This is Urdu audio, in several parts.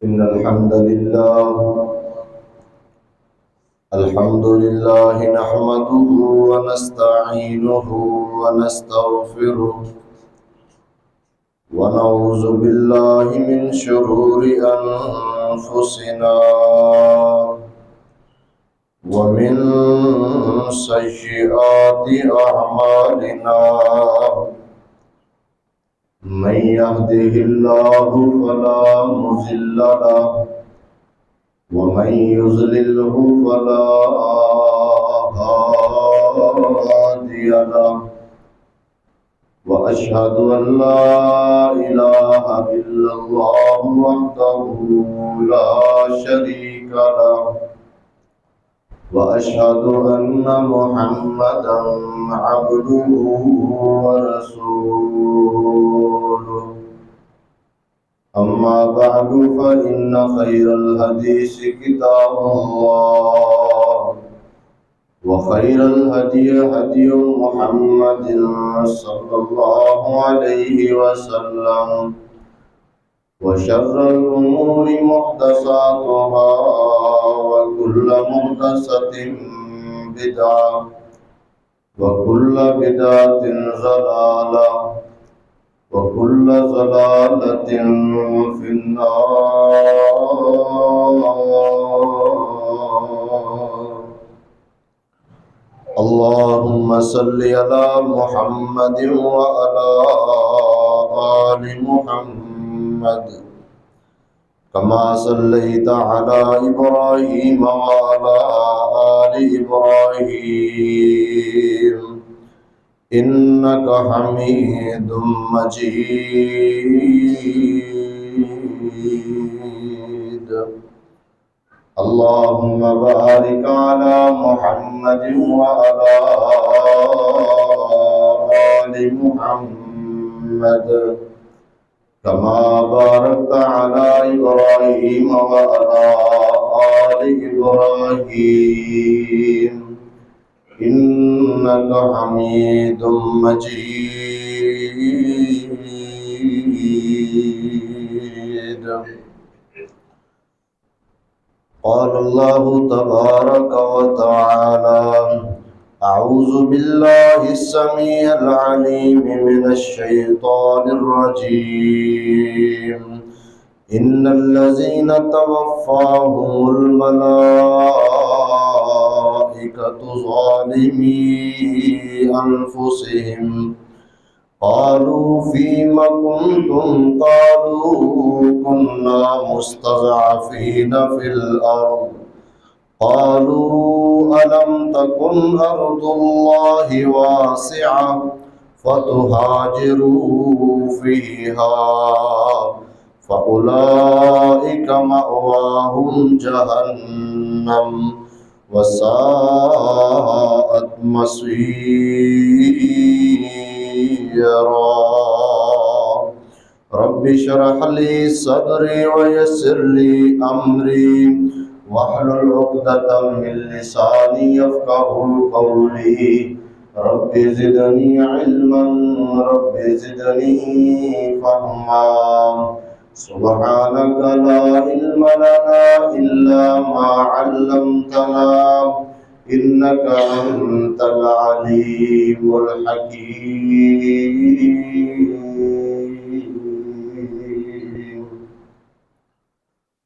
إن الحمد لله نحمده ونستعينه ونستغفره ونعوذ بالله من شرور أنفسنا ومن سيئات أعمالنا من يهده الله فلا مضل له ومن يضلله فلا هادي له وأشهد أن لا إله إلا الله وحده لا شريك له وأشهد أن محمدا عبده ورسوله أما بعد فإن خير الحديث كتاب الله وخير الهدي هدي محمد صلى الله عليه وسلم وشر الأمور محدثاتها وكل محدثة بدعة وكل بدعة ضلالة وكل ضلالة في النار. اللهم صل على محمد وعلى آل محمد كما صليت على إبراهيم وعلى آل إبراهيم إنك حميد مجيد. اللهم بارك على محمد وعلى آل محمد كما باركت على إبراهيم وعلى آل إبراهيم إنك حميد مجيد. قال الله تبارك وتعالى: أعوذ بالله السميع العليم من الشيطان الرجيم. إن الذين توفاهم الملائكة ظالمي أنفسهم قالوا فيم كنتم قالوا كنا مستضعفين في الأرض قالوا ألم تكن أرض الله واسعة فتهاجروا فيها فأولئك مأواهم جهنم وساءت مصيرا. رب اشرح لي صدري ويسر لي أمري واحلل عقدة من لساني يفقهوا قولي. رب زدني علما رب زدني فهما. سبحانك لا علم لنا إلا ما علمتنا إنك أنت العليم الحكيم.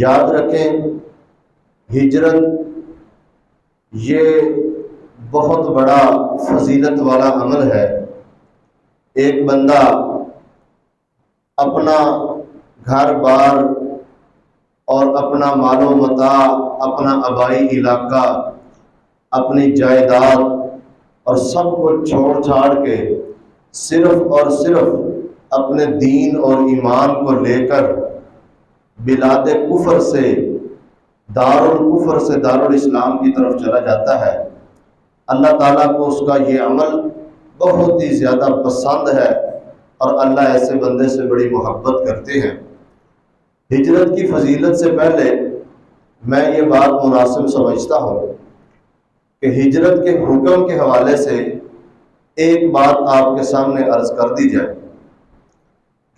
یاد رکھیں ہجرت یہ بہت بڑا فضیلت والا عمل ہے۔ ایک بندہ اپنا گھر بار اور اپنا مال و متاع، اپنا آبائی علاقہ، اپنی جائیداد اور سب کو چھوڑ چھاڑ کے صرف اور صرف اپنے دین اور ایمان کو لے کر بلاد کفر سے، دارالکفر سے دارالاسلام کی طرف چلا جاتا ہے، اللہ تعالیٰ کو اس کا یہ عمل بہت ہی زیادہ پسند ہے اور اللہ ایسے بندے سے بڑی محبت کرتے ہیں۔ ہجرت کی فضیلت سے پہلے میں یہ بات مناسب سمجھتا ہوں کہ ہجرت کے حکم کے حوالے سے ایک بات آپ کے سامنے عرض کر دی جائے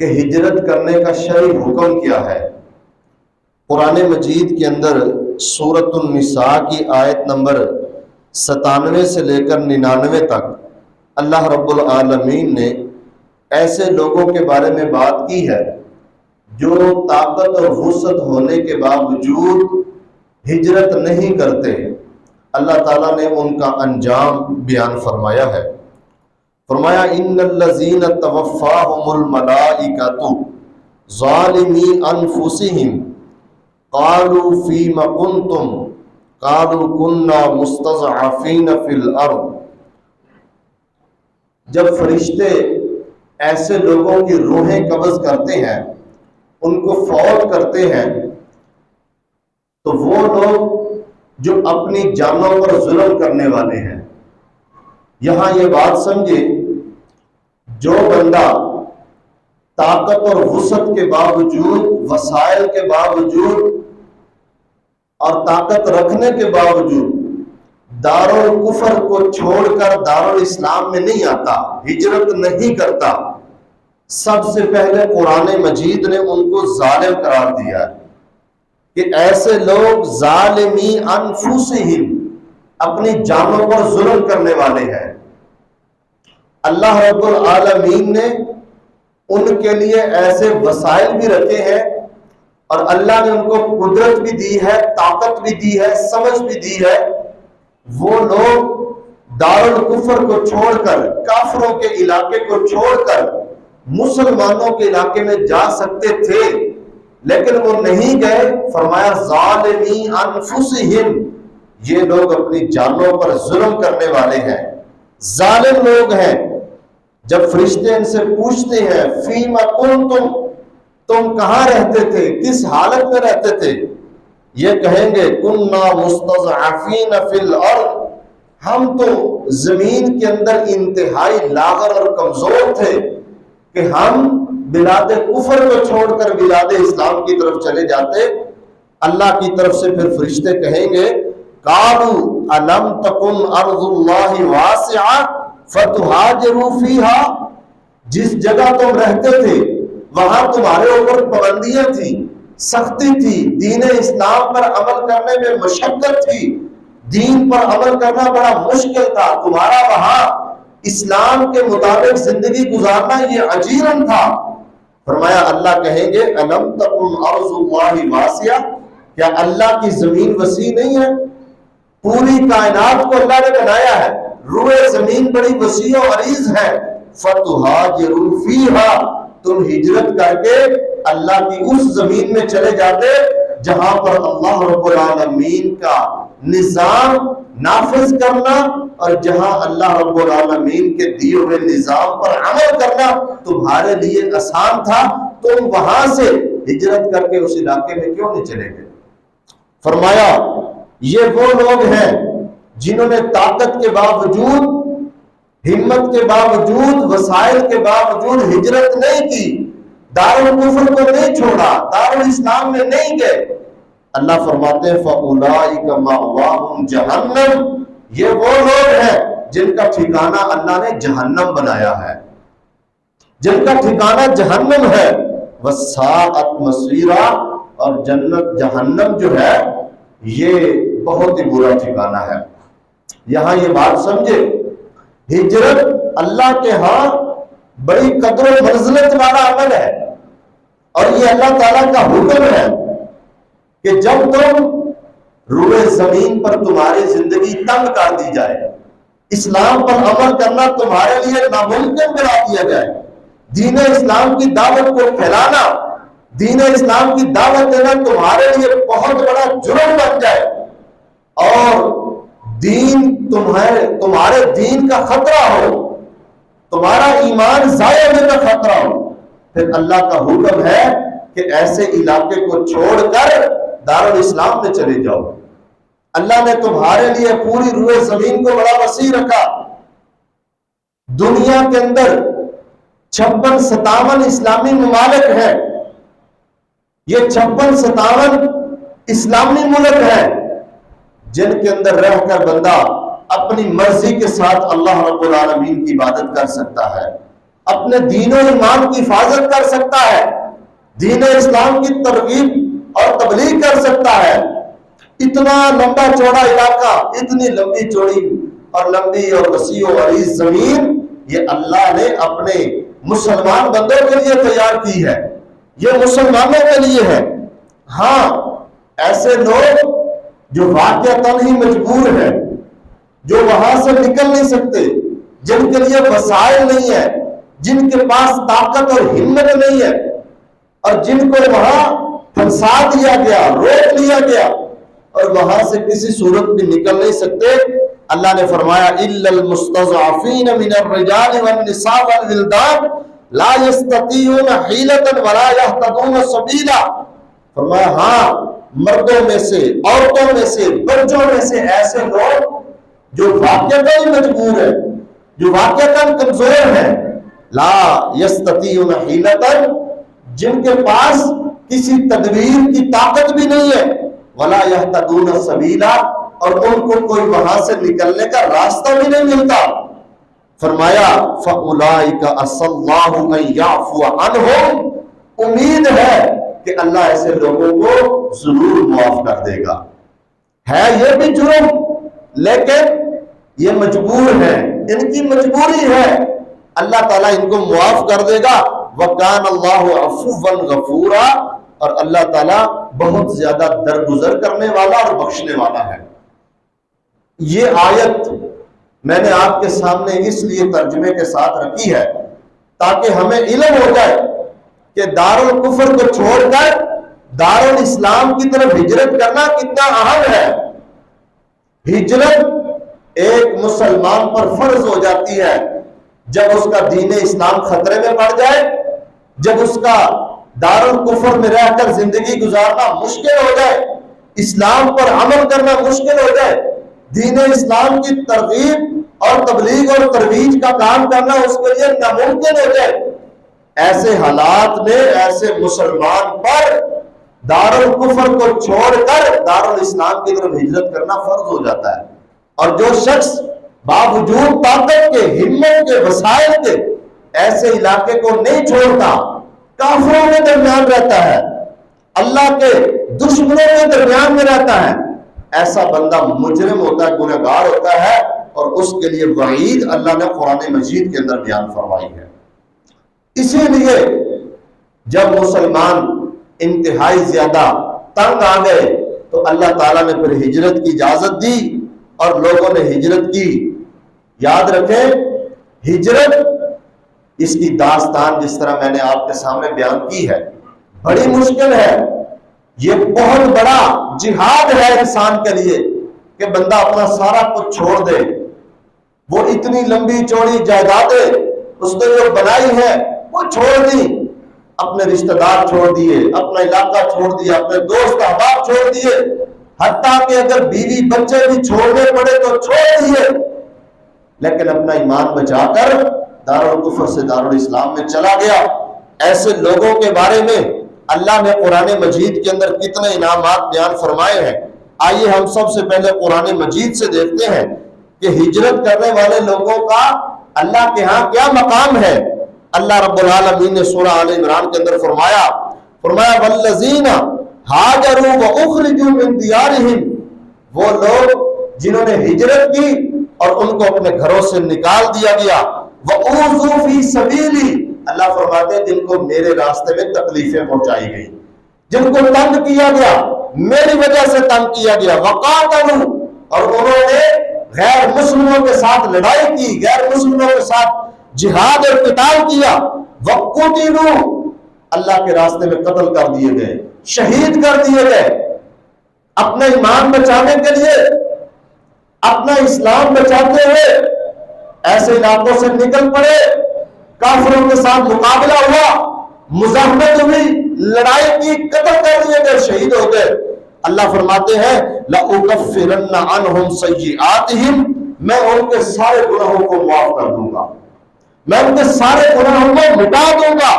کہ ہجرت کرنے کا شرعی حکم کیا ہے۔ قرآن مجید کے اندر سورۃ النساء کی آیت نمبر 97 سے لے کر 99 تک اللہ رب العالمین نے ایسے لوگوں کے بارے میں بات کی ہے جو طاقت اور وسعت ہونے کے باوجود ہجرت نہیں کرتے۔ اللہ تعالیٰ نے ان کا انجام بیان فرمایا ہے۔ فرمایا ان الذین توفاہم الملائکۃ ظالمی انفسہم قالوا فیم کنتم قالوا کنا مستضعفین فی الارض۔ جب فرشتے ایسے لوگوں کی روحیں قبض کرتے ہیں، ان کو فوت کرتے ہیں، تو وہ لوگ جو اپنی جانوں پر ظلم کرنے والے ہیں، یہاں یہ بات سمجھے، جو بندہ طاقت اور وسعت کے باوجود، وسائل کے باوجود اور طاقت رکھنے کے باوجود دارالکفر کو چھوڑ کر دارالاسلام میں نہیں آتا، ہجرت نہیں کرتا، سب سے پہلے قرآن مجید نے ان کو ظالم قرار دیا ہے کہ ایسے لوگ ظالمی انفسہم، اپنی جانوں پر ظلم کرنے والے ہیں۔ اللہ رب العالمین نے ان کے لیے ایسے وسائل بھی رکھے ہیں اور اللہ نے ان کو قدرت بھی دی ہے، طاقت بھی دی ہے، سمجھ بھی دی ہے۔ وہ لوگ دارالکفر کو چھوڑ کر، کافروں کے علاقے کو چھوڑ کر مسلمانوں کے علاقے میں جا سکتے تھے، لیکن وہ نہیں گئے۔ فرمایا ظالمی انفسہم، یہ لوگ اپنی جانوں پر ظلم کرنے والے ہیں، ظالم لوگ ہیں۔ جب فرشتے ان سے پوچھتے ہیں فیم کنتم، تم کہاں رہتے تھے، کس حالت میں رہتے تھے، یہ کہیں گے کنا مستضعفین فی الارض، ہم تو زمین کے اندر انتہائی لاغر اور کمزور تھے کہ ہم بلاد کفر کو چھوڑ کر بلاد اسلام کی طرف چلے جاتے۔ اللہ کی طرف سے پھر فرشتے کہیں گے قالوا الم تکن ارض اللہ واسعہ فتہاجروا فیہا، جس جگہ تم رہتے تھے وہاں تمہارے اوپر پابندیاں تھی، سختی تھی، دین اسلام پر عمل کرنے میں مشقت تھی، دین پر عمل کرنا بڑا مشکل تھا، تمہارا وہاں اسلام کے مطابق زندگی گزارنا یہ عجیرن تھا۔ فرمایا اللہ کہیں گے الم تکن ارض اللہ واسعہ، کیا اللہ کی زمین وسیع نہیں ہے؟ پوری کائنات کو اللہ نے بنایا ہے، روئے زمین بڑی وسیع و عریض ہے۔ فتہاجروا فیہا، تم ہجرت کر کے اللہ کی اس زمین میں چلے جاتے جہاں پر اللہ رب العالمین کا نظام نافذ کرنا اور جہاں اللہ رب العالمین کے دیے ہوئے نظام پر عمل کرنا تمہارے لیے آسان تھا، تم وہاں سے ہجرت کر کے اس علاقے میں کیوں نہیں چلے گئے؟ فرمایا یہ وہ لوگ ہیں جنہوں نے طاقت کے باوجود، ہمت کے باوجود، وسائل کے باوجود ہجرت نہیں کی، دارالکفر کو نہیں چھوڑا، دارالاسلام میں نہیں گئے۔ اللہ فرماتے ہیں فَأُولَٰئِكَ مَأْوَاهُمْ جَهَنَّمُ، یہ وہ لوگ ہیں جن کا ٹھکانہ اللہ نے جہنم بنایا ہے، جن کا ٹھکانہ جہنم ہے۔ وَسَاءَتْ مَصِيرًا، اور جنت جہنم جو ہے یہ بہت ہی برا ٹھکانہ ہے۔ یہاں یہ بات سمجھے، ہجرت اللہ کے ہاں بڑی قدر و منزلت والا عمل ہے اور یہ اللہ تعالیٰ کا حکم ہے۔ کہ جب تم روئے زمین پر تمہاری زندگی تنگ کر دی جائے، اسلام پر عمل کرنا تمہارے لیے ناممکن بنا دیا جائے، دین اسلام کی دعوت کو پھیلانا، دین اسلام کی دعوت دینا تمہارے لیے بہت بڑا جرم بن جائے، اور دین تمہارے دین کا خطرہ ہو، تمہارا ایمان ضائع ہونے کا خطرہ ہو، پھر اللہ کا حکم ہے کہ ایسے علاقے کو چھوڑ کر دارالاسلام میں چلے جاؤ۔ اللہ نے تمہارے لیے پوری روئے زمین کو بڑا وسیع رکھا۔ دنیا کے اندر 56-57 اسلامی ممالک ہیں، یہ 56-57 اسلامی ملک ہیں جن کے اندر رہ کر بندہ اپنی مرضی کے ساتھ اللہ رب العالمین کی عبادت کر سکتا ہے، اپنے دین و ایمان کی حفاظت کر سکتا ہے، دین اسلام کی ترغیب اور تبلیغ کر سکتا ہے۔ اتنا لمبا چوڑا علاقہ، اتنی لمبی چوڑی اور لمبی اور وسیع و عریض زمین، یہ اللہ نے اپنے مسلمان بندوں کے لیے تیار کی ہے، یہ مسلمانوں کے لیے ہے۔ ہاں، ایسے لوگ جو واقعتاً ہی مجبور ہیں، جو وہاں سے نکل نہیں سکتے، جن کے لیے وسائل نہیں ہے، جن کے پاس طاقت اور ہمت نہیں ہے، اور جن کو وہاں پھنسا دیا گیا، روک لیا گیا، اور وہاں سے کسی صورت بھی نکل نہیں سکتے، اللہ نے فرمایا اِلَّا الْمُسْتَضْعَفِينَ مِنَ الرِّجَالِ وَالنِّسَاءِ وَالْوِلْدَانِ لَا يَسْتَطِيعُونَ حِيلَةً وَلَا يَهْتَدُونَ سَبِيلًا، فرمایا ہاں، مردوں میں سے، عورتوں میں سے، بچوں میں سے ایسے لوگ جو واقعتاً مجبور ہیں، جو واقعتاً کمزور ہیں، لا یستطیعون حیلتاً، جن کے پاس کسی تدبیر کی طاقت بھی نہیں ہے، ولا یہتدون سبیلا، اور ان کو کوئی وہاں سے نکلنے کا راستہ بھی نہیں ملتا، فرمایا فَأُولَئِكَ عَسَى اللَّهُ أَن يَعْفُوَ عَنْهُمْ، امید ہے کہ اللہ ایسے لوگوں کو ضرور معاف کر دے گا۔ ہے یہ بھی جرم، لیکن یہ مجبور ہیں، ان کی مجبوری ہے، اللہ تعالیٰ ان کو معاف کر دے گا۔ وَكَانَ اللَّهُ عَفُوًّا غَفُورًا، اور اللہ تعالیٰ بہت زیادہ درگزر کرنے والا اور بخشنے والا ہے۔ یہ آیت میں نے آپ کے سامنے اس لیے ترجمے کے ساتھ رکھی ہے تاکہ ہمیں علم ہو جائے کہ دارالکفر کو چھوڑ کر دارالاسلام کی طرف ہجرت کرنا کتنا اہم ہے۔ ہجرت ایک مسلمان پر فرض ہو جاتی ہے جب اس کا دین اسلام خطرے میں پڑ جائے، جب اس کا دارالکفر میں رہ کر زندگی گزارنا مشکل ہو جائے، اسلام پر عمل کرنا مشکل ہو جائے، دین اسلام کی ترغیب اور تبلیغ اور ترویج کا کام کرنا اس کے لیے ناممکن ہو جائے، ایسے حالات میں ایسے مسلمان پر دارالکفر کو چھوڑ کر دارالاسلام کی طرف ہجرت کرنا فرض ہو جاتا ہے۔ اور جو شخص باوجود طاقت کے، ہمت کے، وسائل کے ایسے علاقے کو نہیں چھوڑتا، کافروں کے درمیان رہتا ہے، اللہ کے دشمنوں کے درمیان میں رہتا ہے، ایسا بندہ مجرم ہوتا ہے، گنہگار ہوتا ہے، اور اس کے لیے وعید اللہ نے قرآن مجید کے اندر بیان فرمائی ہے۔ اسی لیے جب مسلمان انتہائی زیادہ تنگ آ گئے تو اللہ تعالیٰ نے پھر ہجرت کی اجازت دی اور لوگوں نے ہجرت کی۔ یاد رکھیں، ہجرت، اس کی داستان جس طرح میں نے آپ کے سامنے بیان کی ہے، بڑی مشکل ہے، یہ بہت بڑا جہاد ہے انسان کے لیے کہ بندہ اپنا سارا کچھ چھوڑ دے، وہ اتنی لمبی چوڑی جائیدادیں اس نے جو بنائی ہے وہ چھوڑ دی، اپنے رشتہ دار چھوڑ دیے، اپنا علاقہ چھوڑ دیا، اپنے دوست احباب چھوڑ دیے، حتیٰ کہ اگر بیوی بچے بھی چھوڑنے پڑے تو چھوڑ دیے، لیکن اپنا ایمان بچا کر دارالکفر سے دارالاسلام میں چلا گیا۔ ایسے لوگوں کے بارے میں اللہ نے قرآن مجید کے اندر کتنے انعامات بیان فرمائے ہیں۔ آئیے ہم سب سے پہلے قرآن مجید سے دیکھتے ہیں کہ ہجرت کرنے والے لوگوں کا اللہ کے ہاں کیا مقام ہے۔ اللہ رب العالمین نے سورہ آل عمران کے اندر فرمایا والذین ہاجروا واخرجوا من دیارہم، وہ لوگ جنہوں نے ہجرت کی اور ان کو اپنے گھروں سے نکال دیا گیا، وَأُوذُوا فِي سَبِيلِي، اللہ فرماتے ہیں جن کو میرے راستے میں تکلیفیں پہنچائی گئی، جن کو تنگ کیا گیا، میری وجہ سے تنگ کیا گیا، وقاتلوا، اور انہوں نے غیر مسلموں کے ساتھ لڑائی کی، غیر مسلموں کے ساتھ جہاد اور قتال کیا، وقتلوا، اللہ کے راستے میں قتل کر دیے گئے، شہید کر دیے گئے، اپنا ایمان بچانے کے لیے، اپنا اسلام بچاتے ہوئے ایسے علاقوں سے نکل پڑے، کافروں کے ساتھ مقابلہ ہوا، مزاحمت ہوئی، لڑائی کی، قتل کر دیے گئے، شہید ہو گئے۔ اللہ فرماتے ہیں لَأُكَفِّرَنَّ عَنْهُمْ سَيِّئَاتِهِمْ، میں ان کے سارے گناہوں کو معاف کر دوں گا، میں ان کے سارے گناہوں کو مٹا دوں گا،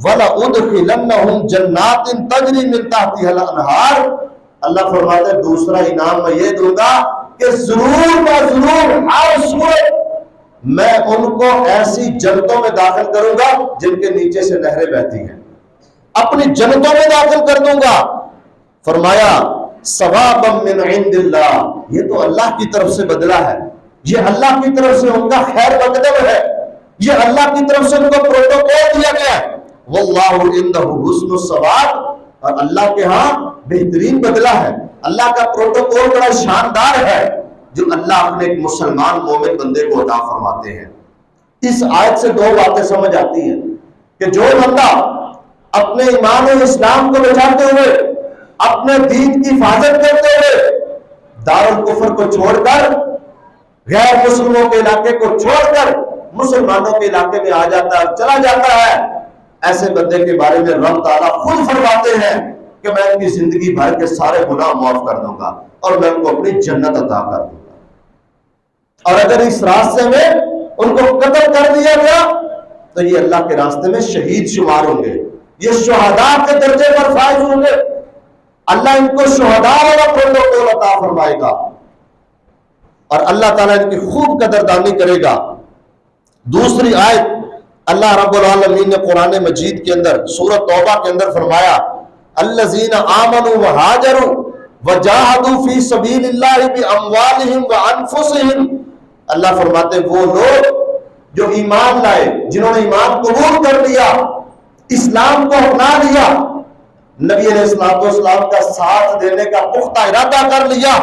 وَلَأُدْخِلَنَّهُمْ جَنَّاتٍ تَجْرِي مِن تَحْتِهَا الْأَنْهَارُ، اللہ فرماتے ہیں دوسرا انعام میں یہ دوں گا کہ ضرور ہر صورت میں ان کو ایسی جنتوں میں داخل کروں گا جن کے نیچے سے نہریں بہتی ہیں، اپنی جنتوں میں داخل کر دوں گا۔ فرمایا ثوابا من عند اللہ، یہ تو اللہ کی طرف سے بدلہ ہے، یہ اللہ کی طرف سے ان کا خیر مقدم ہے، یہ اللہ کی طرف سے ان کو پروٹوکول دیا گیا ہے۔ واللہ عندہ حسن الثواب، اور اللہ کے ہاں بہترین بدلہ ہے، اللہ کا پروٹوکول بڑا شاندار ہے جو اللہ اپنے ایک مسلمان مومن بندے کو عطا فرماتے ہیں۔ اس آیت سے دو باتیں سمجھ آتی ہیں کہ جو بندہ اپنے ایمان و اسلام کو بچاتے ہوئے، اپنے دین کی حفاظت کرتے ہوئے دارالکفر کو چھوڑ کر، غیر مسلموں کے علاقے کو چھوڑ کر مسلمانوں کے علاقے میں آ جاتا ہے، چلا جاتا ہے، ایسے بندے کے بارے میں رب تعالیٰ خود فرماتے ہیں کہ میں ان کی زندگی بھر کے سارے گناہ معاف کر دوں گا اور میں ان کو اپنی جنت عطا کر دوں گا۔ اور اگر اس راستے میں ان کو قتل کر دیا گیا تو یہ اللہ کے راستے میں شہید شمار ہوں گے، یہ شہداء کے درجے پر فائز ہوں گے، اللہ ان کو شہداء والا پروٹوکول عطا فرمائے گا اور اللہ تعالیٰ ان کی خوب قدردانی کرے گا۔ دوسری آیت اللہ رب العالمین نے قرآن مجید کے اندر سورۃ توبہ کے اندر فرمایا الذین آمنوا وہاجروا وجاہدوا فی سبیل اللہ باموالہم وانفسہم، اللہ فرماتے ہیں وہ لوگ جو ایمان لائے، جنہوں نے ایمان قبول کر لیا، اسلام کو اپنا لیا، نبی علیہ السلام کا ساتھ دینے کا پختہ ارادہ کر لیا،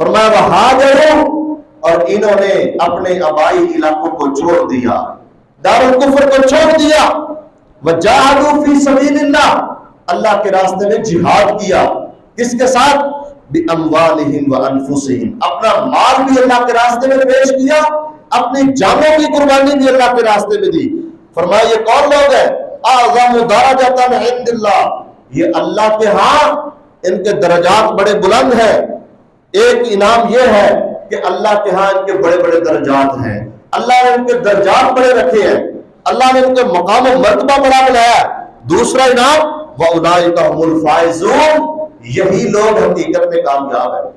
فرمایا وہاجروا، اور انہوں نے اپنے آبائی علاقوں کو چھوڑ دیا، دارالکفر کو چھوڑ دیا، وجاہدوا فی سبیل اللہ، اللہ کے راستے میں جہاد کیا، کس کے ساتھ؟ باموالہم وانفسہم، اپنا مال بھی اللہ کے راستے میں پیش کیا، اپنی جانوں کی قربانی بھی اللہ کے راستے میں دی۔ فرمایا یہ کون لوگ ہیں؟ اعظم درجۃ عند اللہ، یہ اللہ کے ہاں ان کے درجات بڑے بلند ہیں۔ ایک انعام یہ ہے کہ اللہ کے ہاں ان کے بڑے بڑے درجات ہیں، اللہ نے ان کے درجات بڑے رکھے ہیں، اللہ نے ان کے مقام و مرتبہ بڑا بنایا۔ دوسرا انعام وَأُولَٰئِکَ هُمُ الْفَائِزُونَ، یہی لوگ حقیقت میں کامیاب ہیں،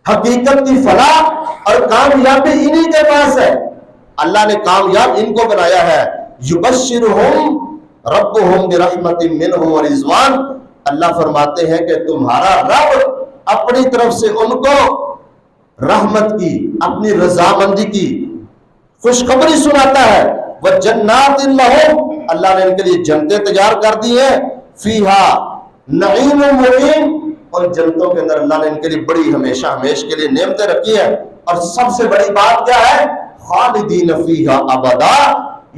حقیقت کی فلاح اور کامیابی انہی کے پاس ہے، اللہ نے کامیاب ان کو بنایا ہے۔ یبشرہم ربہم برحمت منہ ورضوان، اللہ فرماتے ہیں کہ تمہارا رب اپنی طرف سے ان کو رحمت کی، اپنی رضامندی کی خوشخبری سناتا ہے۔ وجنات لہم، اللہ نے ان کے لیے جنتیں تیار کر دی ہیں، فیہا نعیم مقیم، اور جنتوں کے اندر اللہ نے ان کے لیے بڑی ہمیشہ ہمیشہ کے لیے نعمتیں رکھی ہیں، اور سب سے بڑی بات کیا ہے؟ خالدین فیہا ابدا،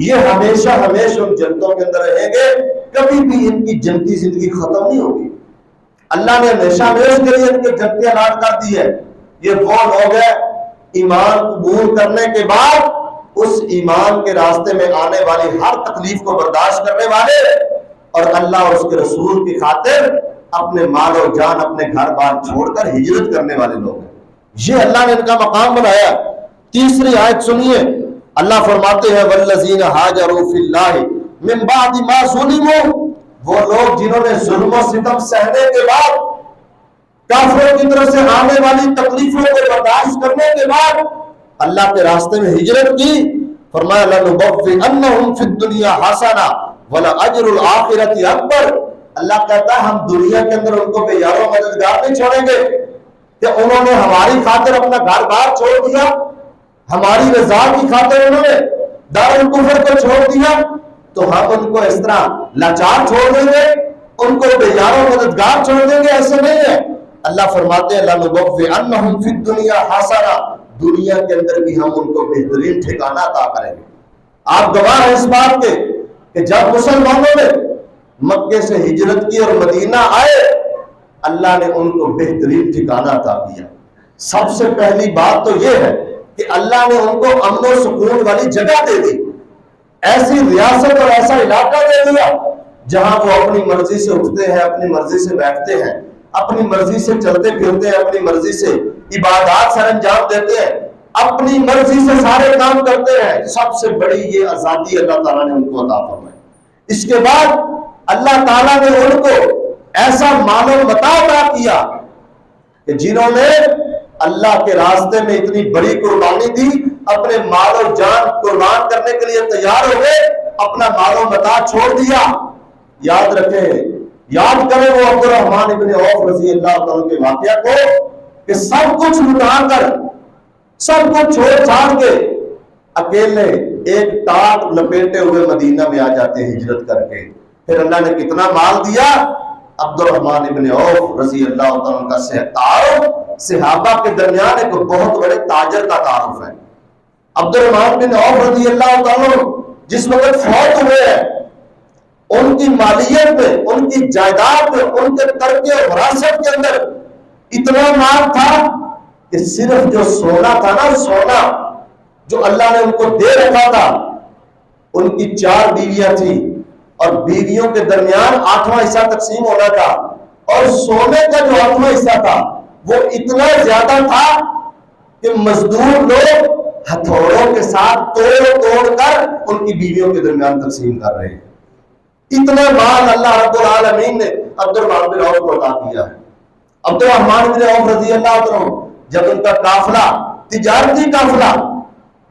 یہ ہمیشہ ہمیشہ ان جنتوں کے اندر رہیں گے، کبھی بھی ان کی جنتی زندگی ختم نہیں ہوگی۔ اللہ نے ہمیشہ ہمیشہ کے لیے ان کی جنتیں الاٹ کر دی ہے۔ یہ وہ لوگ ہیں ایمان قبول کرنے کے بعد اس ایمان کے راستے میں آنے والی ہر تکلیف کو برداشت کرنے والے، اور اللہ اور اس کے رسول کی خاطر اپنے مال و جان، اپنے گھر بار چھوڑ کر ہجرت کرنے والے لوگ ہیں۔ یہ اللہ نے ان کا مقام بنایا۔ تیسری آیت سنیے، اللہ فرماتے ہیں والذین ہاجروا فی اللہ من بعد ما ظلموا، وہ لوگ جنہوں نے ظلم و ستم سہنے کے بعد، کافروں کی طرف سے آنے والی تکلیفوں کو برداشت کرنے کے بعد اللہ کے راستے میں ہجرت کی، فرمایا لنبوئنہم فی الدنیا حسنہ ولاجر الآخرۃ اکبر، اللہ کہتا ہے ہم دنیا کے اندر ان کو بے یار و مددگار نہیں چھوڑیں گے کہ انہوں نے ہماری خاطر اپنا گھر بار چھوڑ دیا، ہماری رضا کی خاطر انہوں نے دارالکفر کو چھوڑ دیا، تو ہم ان کو اس طرح لاچار چھوڑ دیں گے؟ ان کو بے یار و مددگار چھوڑ دیں گے، ایسے نہیں ہے۔ اللہ فرماتے ہیں لَنُبَوِّئَنَّهُمْ فِي الدُّنْيَا حَسَنَةً، دنیا کے اندر بھی ہم ان کو بہترین ٹھکانہ عطا کریں گے۔ آپ گواہ ہیں اس بات کے کہ جب مسلمانوں نے مکے سے ہجرت کی اور مدینہ آئے، اللہ نے ان کو بہترین ٹھکانہ عطا کیا۔ سب سے پہلی بات تو یہ ہے کہ اللہ نے ان کو امن و سکون والی جگہ دے دی، ایسی ریاست اور ایسا علاقہ دے دیا جہاں وہ اپنی مرضی سے اٹھتے ہیں، اپنی مرضی سے بیٹھتے ہیں، اپنی مرضی سے چلتے پھرتے ہیں، اپنی مرضی سے عبادات سر انجام دیتے ہیں، اپنی مرضی سے سارے کام کرتے ہیں۔ سب سے بڑی یہ آزادی اللہ تعالیٰ نے ان کو عطا فرمائی۔ اس کے بعد اللہ تعالیٰ نے ان کو ایسا مال و متاع عطا کیا کہ جنہوں نے اللہ کے راستے میں اتنی بڑی قربانی دی، اپنے مال و جان قربان کرنے کے لیے تیار ہو گئے، اپنا مال و متاع چھوڑ دیا۔ یاد رکھیں، یاد کریں وہ عبد الرحمن ابن عوف رضی اللہ عنہ کے واقعہ کو کہ سب کچھ لٹا کر، سب کچھ چھوڑ چھاڑ کے اکیلے ایک ٹاٹ لپیٹے ہوئے مدینہ میں آ جاتے ہیں ہجرت کر کے۔ پھر اللہ نے کتنا مال دیا۔ عبد الرحمن ابن عوف رضی اللہ عنہ کا تعارف صحابہ کے درمیان ایک بہت بڑے تاجر کا تعارف ہے۔ عبد الرحمن بن عوف رضی اللہ عنہ جس وقت فوت ہوئے ہیں، ان کی مالیت میں، ان کی جائیداد میں، ان کے ترکے وراثت کے اندر اتنا مال تھا کہ صرف جو سونا تھا نا، سونا جو اللہ نے ان کو دے رکھا تھا، ان کی 4 بیویاں تھیں اور بیویوں کے درمیان 8واں حصہ تقسیم ہونا تھا، اور سونے کا جو 8واں حصہ تھا وہ اتنا زیادہ تھا کہ مزدور لوگ ہتھوڑوں کے ساتھ توڑ کر ان کی بیویوں کے درمیان تقسیم کر رہے ہیں۔ اتنا مال اللہ رب العالمین نے عبد الرحمن بن عوف کو عطا کیا ہے۔ عبد الرحمن بن عوف رضی اللہ عنہ جب ان کا قافلہ، تجارتی قافلہ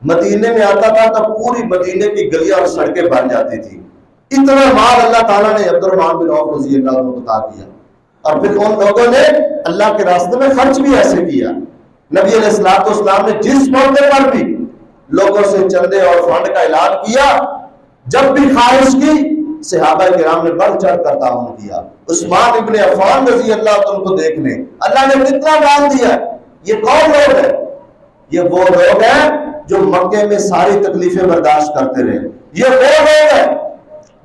مدینے میں آتا تھا تو پوری مدینے کی گلیاں اور سڑکیں بن جاتی تھی۔ اتنا مال اللہ تعالیٰ نے عبد الرحمن بن عوف رضی اللہ عنہ کو عطا کیا، اور پھر ان لوگوں نے اللہ کے راستے میں خرچ بھی ایسے کیا۔ نبی علیہ السلام نے جس موقع پر بھی لوگوں سے چندے اور فنڈ کا اعلان کیا، جب بھی خواہش کی، صحابہ کرام نے بڑھ چڑھ کر تعاون کیا۔ عثمان ابن عفان رضی اللہ عنہ کو دیکھ لیں، اللہ نے کتنا مال دیا۔ یہ کون لوگ ہیں؟ یہ وہ لوگ ہیں جو مکے میں ساری تکلیفیں برداشت کرتے رہے۔ یہ وہ لوگ ہیں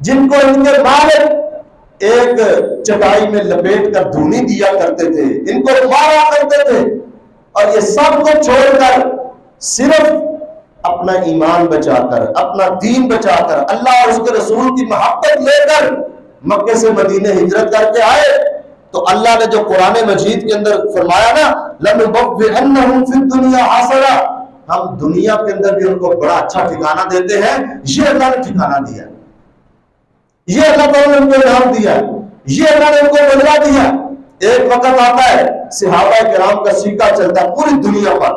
جن کو ان کے مالک ایک چٹائی میں لپیٹ کر دھونی دیا کرتے تھے، ان کو مارا کرتے تھے، اور یہ سب کو چھوڑ کر صرف اپنا ایمان بچا کر، اپنا دین بچا کر، اللہ اور اس کے رسول کی محبت لے کر مکے سے مدینے ہجرت کر کے آئے۔ تو اللہ نے جو قرآن مجید کے اندر فرمایا نا، لَنُبَوِّئَنَّهُمْ فِي الدُّنْيَا حَسَنَةً، ہم دنیا کے اندر بھی ان کو بڑا اچھا ٹھکانہ دیتے ہیں۔ یہ اللہ نے ٹھکانہ دیا، یہ اللہ تعالیٰ نے ان کو انعام دیا، یہ اللہ نے ان کو بدلہ دیا۔ ایک وقت آتا ہے صحابہ کرام کا سکہ چلتا ہے پوری دنیا پر،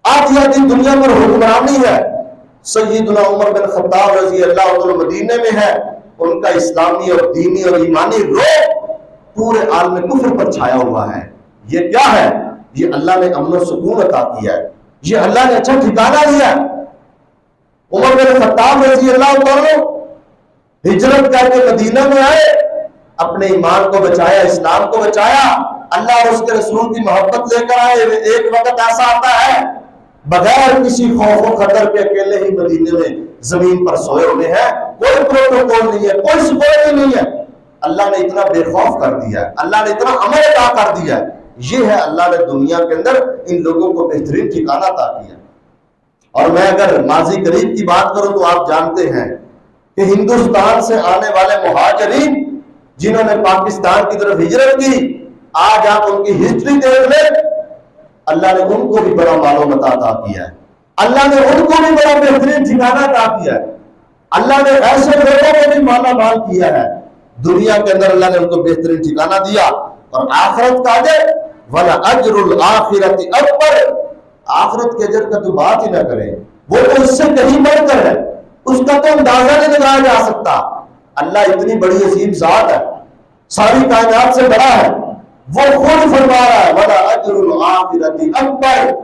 آدھی آدھی دنیا پر حکمرانی ہے۔ سیدنا عمر بن خطاب رضی اللہ عنہ مدینے میں ہے، ان کا اسلامی اور دینی اور ایمانی روح پورے عالم کفر پر چھایا ہوا ہے۔ یہ کیا ہے؟ یہ اللہ نے امن و سکون عطا کیا ہے، یہ اللہ نے اچھا ٹھکانہ دیا ہے۔ عمر بن خطاب رضی اللہ عنہ ہجرت کر کے مدینہ میں آئے، اپنے ایمان کو بچایا، اسلام کو بچایا، اللہ اور اس کے رسول کی محبت لے کر آئے۔ ایک وقت ایسا آتا ہے بغیر کسی خوف و خطر کے اکیلے ہی مدینے میں زمین پر سوئے ہوئے ہیں، کوئی پروٹوکول نہیں ہے، کوئی سیکورٹی نہیں ہے۔ اللہ نے اتنا بے خوف کر دیا ہے، اللہ نے اتنا امن عطا کر دیا ہے۔ یہ ہے اللہ نے دنیا کے اندر ان لوگوں کو بہترین ٹھکانہ عطا کیا۔ اور میں اگر ماضی قریب کی بات کروں تو آپ جانتے ہیں کہ ہندوستان سے آنے والے مہاجرین جنہوں نے پاکستان کی طرف ہجرت کی، آج آپ ان کی ہسٹری دیکھ لیں، اللہ نے ان کو بھی بڑا مال و متاع عطا کیا ہے، اللہ نے ان کو بھی بڑا بہترین ٹھکانہ عطا کیا ہے، اللہ نے ایسے لوگوں کو بھی مالا مال کیا ہے۔ دنیا کے اندر اللہ نے ان کو بہترین ٹھکانہ دیا، اور آخرت کا اجر وَلَأَجْرُ الْآخِرَةِ أَكْبَرُ، آخرت کے اجر کا تو بات ہی نہ کریں، وہ تو اس سے کہیں بڑھ کر ہے، اس کا تو اندازہ نہیں لگایا جا سکتا۔ اللہ اتنی بڑی عظیم ذات ہے، ساری کائنات سے بڑا ہے، وہ خود فرما رہا ہے وَلَأَجْرُ الْآخِرَةِ أَكْبَرُ،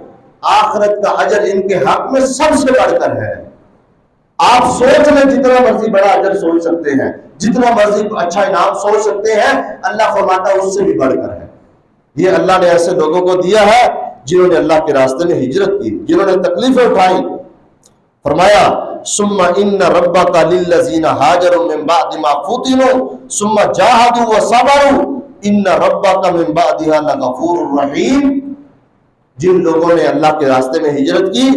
آخرت کا اجر ان کے حق میں سب سے بڑھ کر ہے۔ آپ سوچ لیں جتنا مرضی بڑا اجر سوچ سکتے ہیں، جتنا مرضی اچھا انعام سوچ سکتے ہیں، اللہ فرماتا ہے اس سے بھی بڑھ کر ہے۔ یہ اللہ نے ایسے لوگوں کو دیا ہے جنہوں نے اللہ کے راستے میں ہجرت کی، جنہوں نے تکلیفیں اٹھائی۔ فرمایا ثم ان ربک للذین ہاجروا من بعد ما فتنوا ثم جاہدوا وصبروا ان ربک من بعدها لغفور رحیم۔ جن لوگوں نے اللہ کے راستے میں ہجرت کی،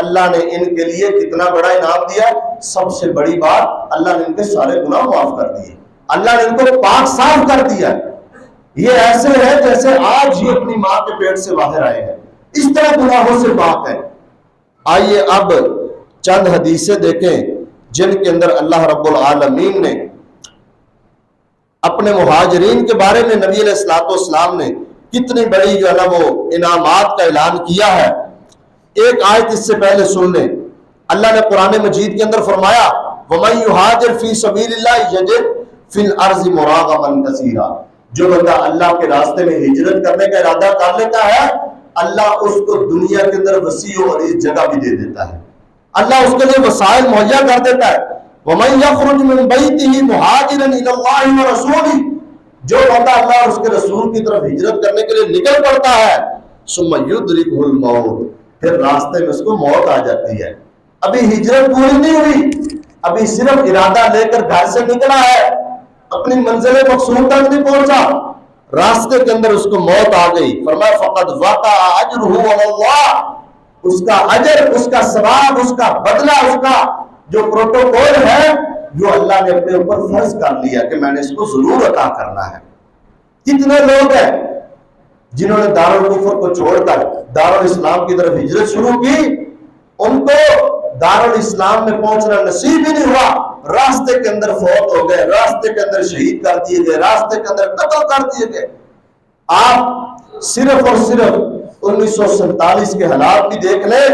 اللہ نے ان کے لیے کتنا بڑا انعام دیا۔ سب سے بڑی بات، اللہ نے ان کے سارے گناہ معاف کر دیے، اللہ نے ان کو پاک صاف کر دیا۔ یہ ایسے ہے جیسے آج ہی اپنی ماں کے پیٹ سے باہر آئے ہیں، اس طرح گناہوں سے پاک ہے۔ آئیے اب چند حدیثیں دیکھیں جن کے اندر اللہ رب العالمین نے اپنے مہاجرین کے بارے میں نبی علیہ الصلوۃ والسلام نے کتنی بڑی جو ہے نا وہ انعامات کا اعلان کیا ہے۔ ایک آیت اس سے پہلے سن لیں، اللہ نے قرآن مجید کے اندر فرمایا وَمَن يُهَاجِرْ فِي سَبِيلِ اللَّهِ يَجِدْ فِي الْأَرْضِ مُرَاغَمًا كَثِيرًا۔ جو بندہ اللہ کے راستے میں ہجرت کرنے کا ارادہ کر لیتا ہے، اللہ اس کو دنیا کے اندر وسیع و عریض جگہ بھی دے دیتا ہے، اللہ اس کے لیے وسائل مہیا کر دیتا ہے۔ وَمَن يَخْرُجْ مِن بَيْتِهِ مُهَاجِرًا إِلَى اللَّهِ وَرَسُولِهِ، جو بندہ اللہ اور اس کے رسول کی طرف ہجرت کرنے کے لیے نکل پڑتا ہے، ثُمَّ يُدْرِكْهُ الْمَوْتُ، پھر راستے میں اس کو موت آ جاتی ہے۔ ابھی ہجرت پوری نہیں ہوئی، ابھی صرف ارادہ لے کر گھر سے نکلا ہے، اپنی منزل مقصود تک نہیں پہنچا، راستے کے اندر اس کو موت آ گئی۔ فرمایا فقد وقع اجرہ علی اللہ، اس کا اجر، اس کا ثواب، اس کا بدلہ، اس کا جو پروٹوکول ہے جو اللہ نے اپنے اوپر فرض کر لیا کہ میں نے اس کو ضرور عطا کرنا ہے۔ کتنے لوگ ہیں جنہوں نے دارالکفر کو چھوڑ کر دارالاسلام کی طرف ہجرت شروع کی، ان کو دارالاسلام میں پہنچنا نصیب ہی نہیں ہوا، راستے کے اندر فوت ہو گئے، راستے کے اندر شہید کر دیے گئے، راستے کے اندر قتل کر دیے گئے۔ آپ صرف اور صرف 1947 کے حالات بھی دیکھ لیں،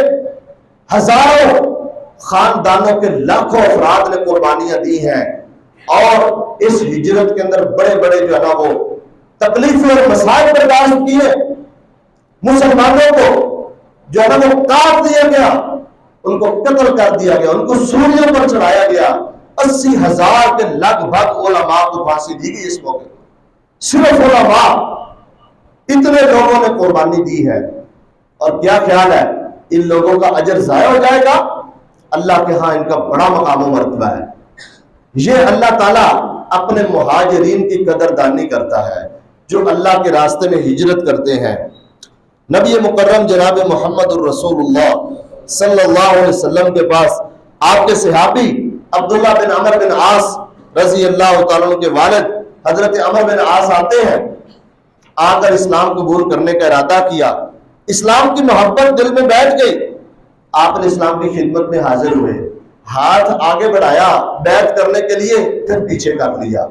ہزاروں خاندانوں کے لاکھوں افراد نے قربانیاں دی ہیں، اور اس ہجرت کے اندر بڑے بڑے جو ہے نا وہ تکلیفیں اور مسائل برداشت کیے۔ مسلمانوں کو جو ہے نا وہ کاٹ دیا گیا، ان کو قتل کر دیا گیا، ان کو سولیوں پر چڑھایا گیا۔ 80,000 کے لگ بھگ علماء کو پھانسی دی گئی اس موقع، صرف علماء، اتنے لوگوں نے قربانی دی ہے۔ اور کیا خیال ہے ان لوگوں کا اجر ضائع ہو جائے گا؟ اللہ کے ہاں ان کا بڑا مقام و مرتبہ ہے۔ یہ اللہ تعالیٰ اپنے مہاجرین کی قدردانی کرتا ہے جو اللہ کے راستے میں ہجرت کرتے ہیں۔ نبی مکرم جناب محمد الرسول اللہ صلی اللہ علیہ وسلم کے پاس آپ کے صحابی عبداللہ بن عمر بن عاص رضی اللہ تعالیٰ عنہ کے والد حضرت عمر بن عاص آتے ہیں، آ کر اسلام قبول کرنے کا ارادہ کیا، اسلام کی محبت دل میں بیٹھ گئی۔ آپ نے اسلام کی خدمت میں حاضر ہوئے، ہاتھ آگے بڑھایا بیعت کرنے کے لیے، پھر پیچھے کر لیا۔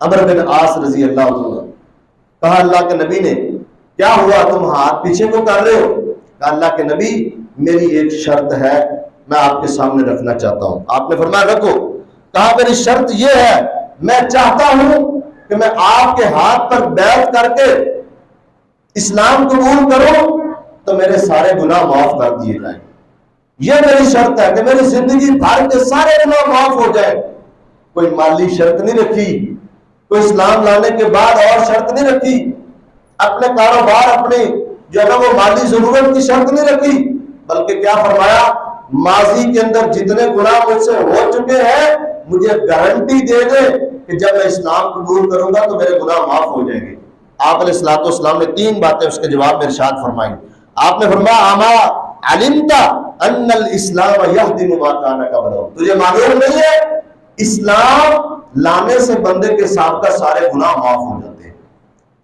عمر بن عاص رضی اللہ عنہ کہا اللہ کے نبی نے کیا ہوا تم ہاتھ پیچھے کو کر رہے ہو؟ کہا اللہ کے نبی میری ایک شرط ہے میں آپ کے سامنے رکھنا چاہتا ہوں۔ آپ نے فرمایا رکھو۔ کہا میری شرط یہ ہے میں چاہتا ہوں کہ میں آپ کے ہاتھ پر بیعت کر کے اسلام قبول کروں تو میرے سارے گناہ معاف کر دیے جائیں، یہ میری شرط ہے کہ میری زندگی بھر کے سارے گناہ معاف ہو جائیں۔ کوئی مالی شرط نہیں رکھی، کوئی اسلام لانے کے بعد اور شرط نہیں رکھی، اپنے کاروبار اپنی جو ہے نا وہ مالی ضرورت کی شرط نہیں رکھی، بلکہ کیا فرمایا ماضی کے اندر جتنے گناہ مجھ سے ہو چکے ہیں مجھے گارنٹی دے دے کہ جب میں اسلام قبول کروں گا تو میرے گناہ معاف ہو جائیں گے۔ آپ علیہ الصلوۃ والسلام نے 3 باتیں اس کے جواب میں ارشاد فرمائی۔ آپ نے فرمایا اما علمت ان الاسلام یہدم ما کان قبلہ، تجھے معلوم نہیں ہے اسلام لانے سے بندے کے سابقہ سارے گناہ معاف ہو جاتے ہیں۔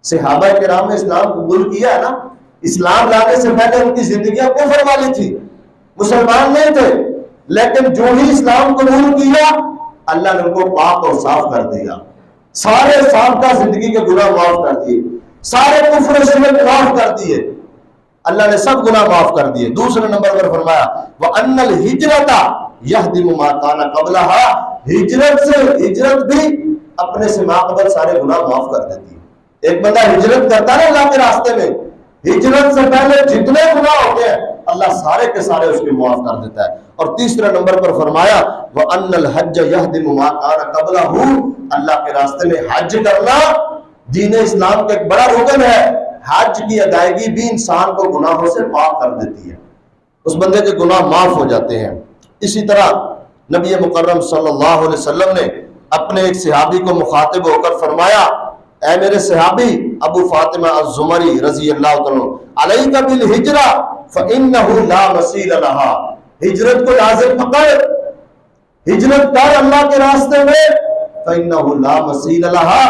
صحابہ کرام نے اسلام قبول کیا ہے نا، اسلام لانے سے پہلے ان کی زندگیاں کفر والی تھی، مسلمان نہیں تھے، لیکن جو ہی اسلام قبول کیا اللہ نے ان کو پاک اور صاف کر دیا، سارے سابقہ زندگی کے گناہ معاف کر دیے، سارے کفر و شرک معاف کر دیے، اللہ نے سب گناہ معاف کر دیے۔ دوسرے نمبر پر فرمایا وَأَنَّ الْهِجْرَةَ يَهْدِمُ مَا كَانَ قَبْلَهَا، ہجرت بھی اپنے سے ماقبل سارے گناہ معاف کر دیتی ہے۔ ایک بندہ ہجرت کرتا ہے اللہ کے راستے میں، ہجرت سے پہلے جتنے گناہ ہوتے ہیں اللہ سارے کے سارے اس کے معاف کر دیتا ہے۔ اور تیسرے نمبر پر فرمایا وَأَنَّ الْحَجَّ يَهْدِمُ مَا كَانَ قَبْلَهُ، اللہ کے راستے میں حج کرنا دین اسلام کا ایک بڑا رکن ہے۔ حج کی ادائیگی بھی انسان کو گناہوں سے پاک کر دیتی ہے، اس بندے کے گناہ معاف ہو جاتے ہیں۔ اسی طرح نبی مکرم صلی اللہ علیہ وسلم نے اپنے ایک صحابی کو مخاطب ہو کر فرمایا اے میرے صحابی ابو فاطمہ الزمری رضی اللہ تعالیٰ علیک بالہجرہ فإنہ لا مسیل لہا، ہجرت کو لازم پکڑ، ہجرت کر اللہ کے راستے میں، فإنہ لا مسیل لہا،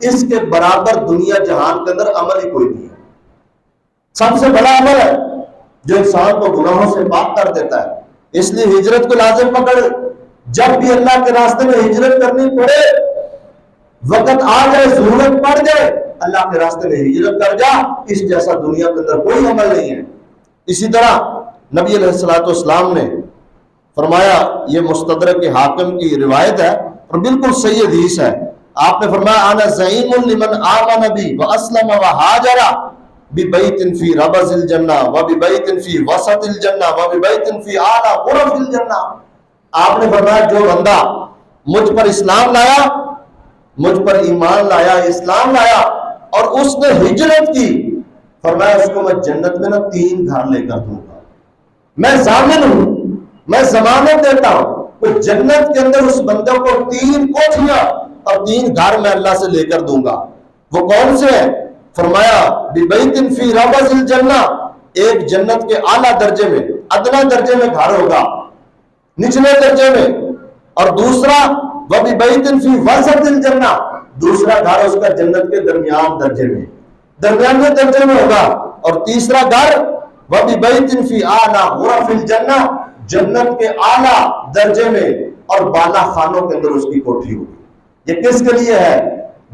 اس کے برابر دنیا جہان کے اندر عمل ہی کوئی نہیں ہے۔ سب سے بڑا عمل ہے جو انسان کو گناہوں سے پاک کر دیتا ہے، اس لیے ہجرت کو لازم پکڑ۔ جب بھی اللہ کے راستے میں ہجرت کرنی پڑے، وقت آ جائے، ضرورت پڑ جائے، اللہ کے راستے میں ہجرت کر جا، اس جیسا دنیا کے اندر کوئی عمل نہیں ہے۔ اسی طرح نبی علیہ الصلوۃ والسلام نے فرمایا، یہ مستدرک حاکم کی روایت ہے اور بالکل صحیح حدیث ہے، آپ نے فرمایا انا زعیم لمن آمن بی واسلم وہاجر ببیت فی ربض الجنہ وببیت فی وسط الجنہ وببیت فی اعلی غرف الجنہ۔ آپ نے فرمایا جو بندہ مجھ پر اسلام لایا، مجھ پر ایمان لایا، اسلام لایا اور اس نے ہجرت کی، فرمایا اس کو میں جنت میں 3 گھر لے کر دوں گا۔ میں ضامن ہوں، میں ضمانت دیتا ہوں کہ جنت کے اندر اس بندے کو 3 کوٹھیاں اور 3 گھر میں اللہ سے لے کر دوں گا۔ وہ کون سے ہیں؟ فرمایا بِبَيْتٍ فِي رَبَضِ الْجَنَّةِ، ایک جنت کے اعلیٰ درجے میں، ادنا درجے میں گھر ہوگا، نچلے درجے میں، اور دوسرا وَبِبَيْتٍ فِي وَسَطِ الْجَنَّةِ، دوسرا گھر اس کا جنت کے درمیان درجے میں، درمیانے درجے میں ہوگا، اور تیسرا گھر وَبِبَيْتٍ فِي أَعْلَى غُرَفِ الْجَنَّةِ، جنت کے اعلیٰ درجے میں اور بالا خانوں کے اندر اس کی کوٹھی ہوگی۔ یہ کس کے لیے ہے؟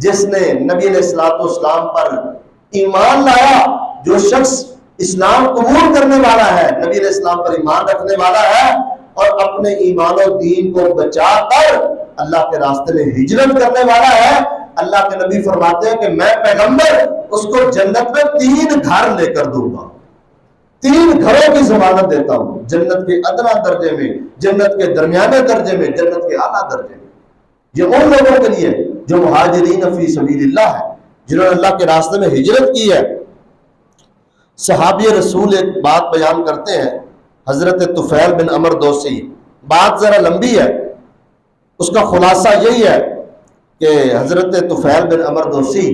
جس نے نبی علیہ الصلوۃ والسلام پر ایمان لایا، جو شخص اسلام قبول کرنے والا ہے، نبی علیہ السلام پر ایمان رکھنے والا ہے اور اپنے ایمان و دین کو بچا کر اللہ کے راستے میں ہجرت کرنے والا ہے، اللہ کے نبی فرماتے ہیں کہ میں پیغمبر اس کو جنت میں 3 گھر لے کر دوں گا، 3 گھروں کی ضمانت دیتا ہوں، جنت کے ادنا درجے میں، جنت کے درمیانے درجے میں، جنت کے اعلیٰ درجے میں۔ یہ ان لوگوں کے لیے جو مہاجرین فی سبیل اللہ ہے، جنہوں نے اللہ کے راستے میں ہجرت کی ہے۔ صحابی رسول ایک بات بیان کرتے ہیں، حضرت طفیل بن عمرو دوسی، بات ذرا لمبی ہے، اس کا خلاصہ یہی ہے کہ حضرت طفیل بن عمرو دوسی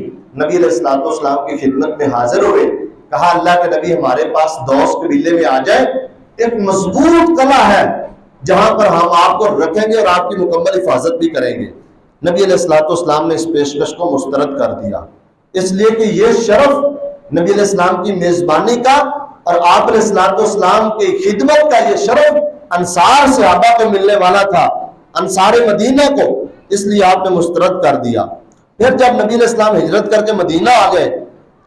نبی علیہ الصلوۃ والسلام کی خدمت میں حاضر ہوئے، کہا اللہ کے نبی ہمارے پاس دوس قبیلے میں آ جائے، ایک مضبوط قلعہ ہے جہاں پر ہم آپ کو رکھیں گے اور آپ کی مکمل حفاظت بھی کریں گے۔ نبی علیہ الصلوۃ والسلام نے اس پیشکش کو مسترد کر دیا، اس لیے کہ یہ شرف نبی علیہ السلام کی میزبانی کا اور آپ علیہ الصلوۃ والسلام کی خدمت کا یہ شرف انصار صحابہ کو ملنے والا تھا، انصار مدینہ کو، اس لیے آپ نے مسترد کر دیا۔ پھر جب نبی علیہ السلام ہجرت کر کے مدینہ آ گئے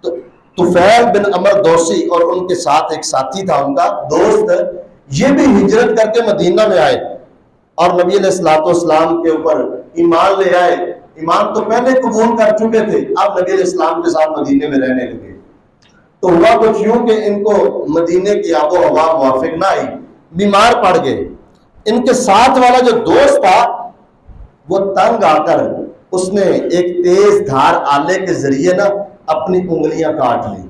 تو طفیل بن عمرو دوسی اور ان کے ساتھ ایک ساتھی تھا ان کا دوست، یہ بھی ہجرت کر کے مدینہ میں آئے اور نبی علیہ الصلوۃ والسلام کے اوپر ایمان لے آئے۔ ایمان تو پہلے قبول کر چکے تھے، اب نبی علیہ السلام کے ساتھ مدینے میں رہنے لگے۔ تو ہوا کچھ یوں کہ ان کو مدینے کی آب و ہوا موافق نہ آئی، بیمار پڑ گئے۔ ان کے ساتھ والا جو دوست تھا وہ تنگ آ کر اس نے ایک تیز دھار آلے کے ذریعے نا اپنی انگلیاں کاٹ لی،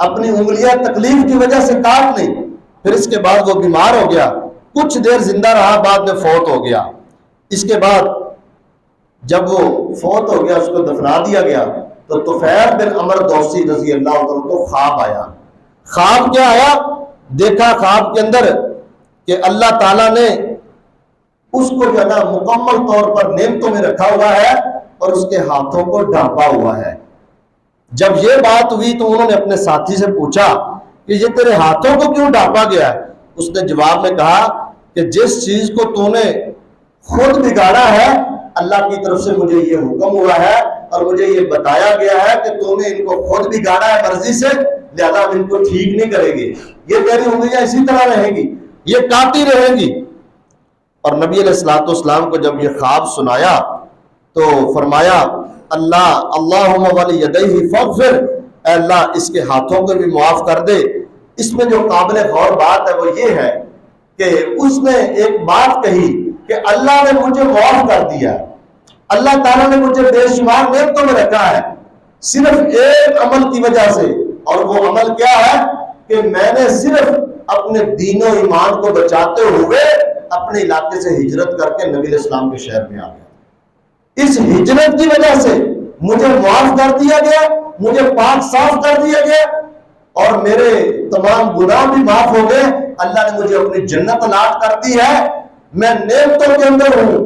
اپنی انگلیاں تکلیف کی وجہ سے کاٹ لی۔ پھر اس کے بعد وہ بیمار ہو گیا، کچھ دیر زندہ رہا، بعد میں فوت ہو گیا۔ اس کے بعد جب وہ فوت ہو گیا، اس کو دفنا دیا گیا، تو طفیل بن عمرو دوسی رضی اللہ عنہ کو خواب آیا۔ خواب کیا آیا؟ دیکھا خواب کے اندر کہ اللہ تعالیٰ نے اس کو جو ہے نا مکمل طور پر نعمتوں میں رکھا ہوا ہے اور اس کے ہاتھوں کو ڈھانپا ہوا ہے۔ جب یہ بات ہوئی تو انہوں نے اپنے ساتھی سے پوچھا کہ یہ تیرے ہاتھوں کو کیوں ڈھانپا گیا ہے؟ اس نے جواب میں کہا کہ جس چیز کو تو نے خود بگاڑا ہے، اللہ کی طرف سے مجھے یہ حکم ہوا ہے اور مجھے یہ بتایا گیا ہے کہ تو نے ان کو خود بگاڑا ہے مرضی سے، لہذا ہم ان کو ٹھیک نہیں کریں گے، یہ تیری انگلیاں اسی طرح رہیں گی، یہ کاٹی رہیں گی۔ اور نبی علیہ الصلوۃ والسلام کو جب یہ خواب سنایا تو فرمایا اللہم ولیدیہ فاغفر، اے اللہ اس کے ہاتھوں کو بھی معاف کر دے، اس میں جو قابل غور بات ہے وہ یہ ہے کہ اس نے ایک بات کہی کہ اللہ نے مجھے معاف کر دیا، اللہ تعالیٰ نے مجھے بے شمار نعمتوں میں رکھا ہے صرف ایک عمل کی وجہ سے، اور وہ عمل کیا ہے کہ میں نے صرف اپنے دین و ایمان کو بچاتے ہوئے اپنے علاقے سے ہجرت کر کے نبی علیہ السلام کے شہر میں آ گیا۔ اس ہجرت کی وجہ سے مجھے معاف کر دیا گیا، مجھے پاک صاف کر دیا گیا، اور میرے تمام گناہ بھی معاف ہو گئے۔ اللہ نے مجھے اپنی جنت الاٹ کر دی ہے، میں نعمتوں کے اندر ہوں،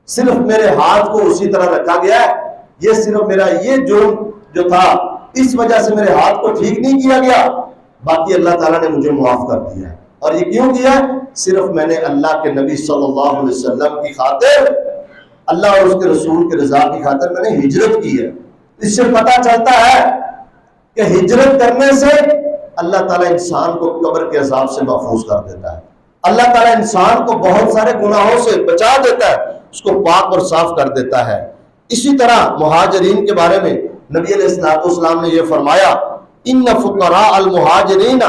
صرف میرے ہاتھ کو اسی طرح رکھا گیا ہے، یہ صرف میرا یہ جرم جو تھا اس وجہ سے میرے ہاتھ کو ٹھیک نہیں کیا گیا، باقی اللہ تعالیٰ نے مجھے معاف کر دیا ہے۔ اور یہ کیوں کیا؟ صرف میں نے اللہ کے نبی صلی اللہ علیہ وسلم کی خاطر، اللہ اور اس کے رسول کے رضا کی خاطر میں نے ہجرت کی ہے۔ اس سے پتہ چلتا ہے کہ ہجرت کرنے سے اللہ تعالیٰ انسان کو قبر کے عذاب سے محفوظ کر دیتا ہے، اللہ تعالیٰ انسان کو بہت سارے گناہوں سے بچا دیتا ہے، اس کو پاک اور صاف کر دیتا ہے۔ اسی طرح مہاجرین کے بارے میں نبی علیہ السلام نے یہ فرمایا، ان فقراء المہاجرین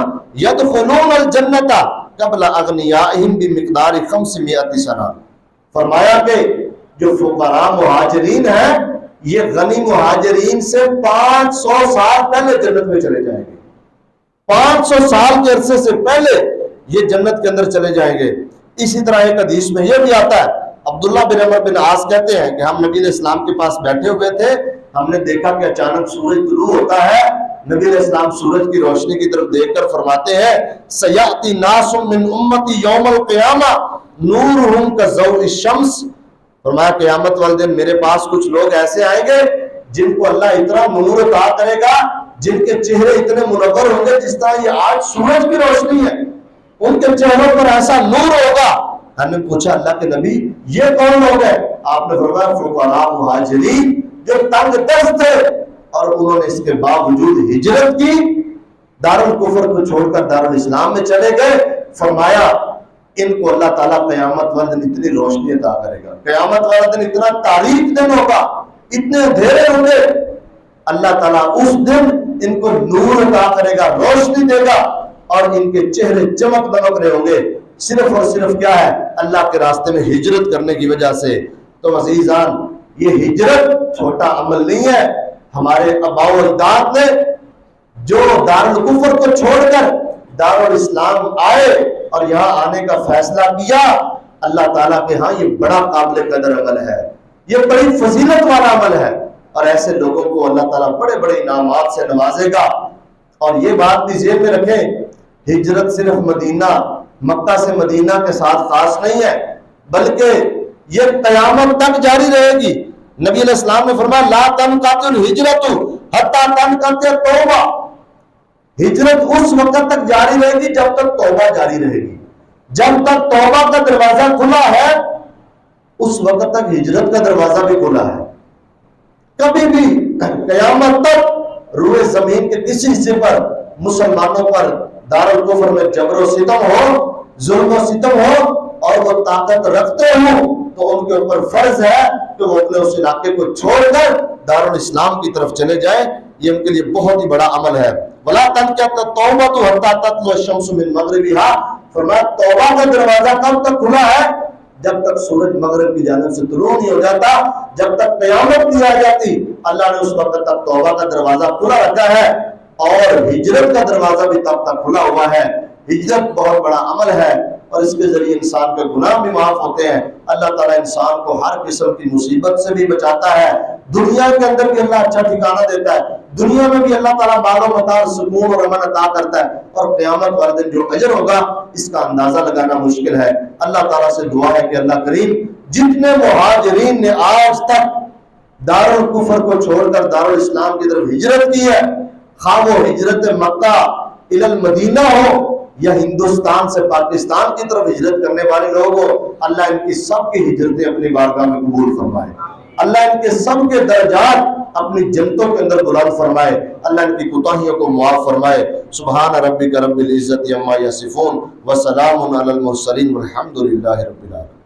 یدخلون الجنت قبل اغنیائہم بمقدار 500 سنہ۔ فرمایا کہ جو فقراء مہاجرین ہیں یہ غنی مہاجرین سے 500 سال پہلے جنت میں چلے جائیں گے، 500 سال کے عرصے سے پہلے یہ جنت کے اندر چلے جائیں گے۔ اسی طرح ایک حدیث میں یہ بھی آتا ہے، عبداللہ بن عمر بن عاص کہتے ہیں کہ ہم نبی علیہ السلام کے پاس بیٹھے ہوئے تھے، ہم نے دیکھا کہ اچانک سورج طلوع ہوتا ہے، نبی علیہ السلام سورج کی روشنی کی طرف دیکھ کر فرماتے ہیں، سیأتی ناس من امتی یوم القیامہ نورہم کضوء الشمس۔ فرمایا قیامت والے دن میرے پاس کچھ لوگ ایسے آئیں گے جن کو اللہ اتنا نور عطا کرے گا، جن کے چہرے اتنے منور ہوں گے جس طرح یہ آج سورج کی روشنی ہے، ان کے چہروں پر ایسا نور ہوگا۔ ہم نے پوچھا اللہ کے نبی یہ کون لوگ ہیں؟ آپ نے فرمایا فقراء مہاجرین جو تنگ دست تھے اور انہوں نے اس کے باوجود ہجرت کی، دارالکفر کو چھوڑ کر دارالاسلام میں چلے گئے۔ فرمایا ان کو اللہ تعالیٰ قیامت والے دن اتنی روشنی عطا کرے گا، قیامت والا دن اتنا تاریک دن ہوگا، اتنے اندھیرے ہوں گے، اللہ تعالیٰ اس دن ان کو نور عطا کرے گا، روشنی دے گا، اور ان کے چہرے چمک دمک رہے ہوں گے، صرف اور صرف کیا ہے؟ اللہ کے راستے میں ہجرت کرنے کی وجہ سے۔ تو عزیزان یہ ہجرت چھوٹا عمل نہیں ہے۔ ہمارے آباء و اجداد نے جو دارالکفر کو چھوڑ کر دارالاسلام آئے اور یہاں آنے کا فیصلہ کیا، اللہ تعالیٰ کے ہاں یہ بڑا قابل قدر عمل ہے، یہ بڑی فضیلت والا عمل ہے، اور ایسے لوگوں کو اللہ تعالیٰ بڑے بڑے انعامات سے نوازے گا۔ اور یہ بات بھی ذہن میں رکھیں، ہجرت صرف مدینہ مکہ سے مدینہ کے ساتھ خاص نہیں ہے، بلکہ یہ قیامت تک جاری رہے گی۔ نبی علیہ السلام نے فرمایا لا تنقطع الہجرت حتی تنقطع التوبہ، ہجرت اس وقت تک جاری رہے گی جب تک توبہ جاری رہے گی، جب تک توبہ کا دروازہ کھلا ہے اس وقت تک ہجرت کا دروازہ بھی کھلا ہے۔ کبھی بھی قیامت تک روئے زمین کے کسی حصے پر مسلمانوں پر دارالکفر میں جبر و ستم ہو، ظلم و ستم ہو، اور وہ طاقت رکھتے ہوں تو ان کے اوپر فرض ہے کہ وہ اپنے اس علاقے کو چھوڑ کر دارالاسلام کی طرف چلے جائیں۔ یہ ان کے لیے بہت ہی بڑا عمل ہے۔ وَلَا تَنْكَتَ التَّوْبَةُ حَتَّى تَطْلُعَ الشَّمْسُ مِنْ مَغْرِبِهَا۔ فرمایا توبہ کا دروازہ کب تک کھلا ہے؟ جب تک سورج مغرب کی جانب سے طلوع نہیں ہو جاتا، جب تک قیامت نہیں آ جاتی، اللہ نے اس وقت تک توبہ کا دروازہ کھلا رکھا ہے، اور ہجرت کا دروازہ بھی تب تک کھلا ہوا ہے۔ ہجرت بہت بڑا عمل ہے، اور اس کے ذریعے انسان کے گناہ بھی معاف ہوتے ہیں۔ اللہ تعالیٰ انسان کو ہر قسم کی مصیبت سے بھی بچاتا ہے، دنیا کے اندر بھی اللہ اچھا ٹھکانہ دیتا ہے، دنیا میں بھی اللہ تعالیٰ مال و متاع، سکون اور امن عطا کرتا ہے، اور قیامت والے دن جو اجر ہوگا اس کا اندازہ لگانا مشکل ہے۔ اللہ تعالیٰ سے دعا ہے کہ اللہ کریم جتنے مہاجرین نے آج تک دارالکفر کو چھوڑ کر دارالاسلام کی طرف ہجرت کی ہے، خواہ وہ ہجرت مکہ الی المدینہ ہو یا ہندوستان سے پاکستان کی طرف ہجرت کرنے والے لوگ ہو، اللہ ان کی سب کی ہجرتیں اپنی بارگاہ میں قبول فرمائے، اللہ ان کے سب کے درجات اپنی جنتوں کے اندر بلند فرمائے، اللہ ان کی کوتاہیوں کو معاف فرمائے۔ سبحان ربک رب العزت عما یصفون وسلام علی المرسلین والحمد للہ رب العالمین۔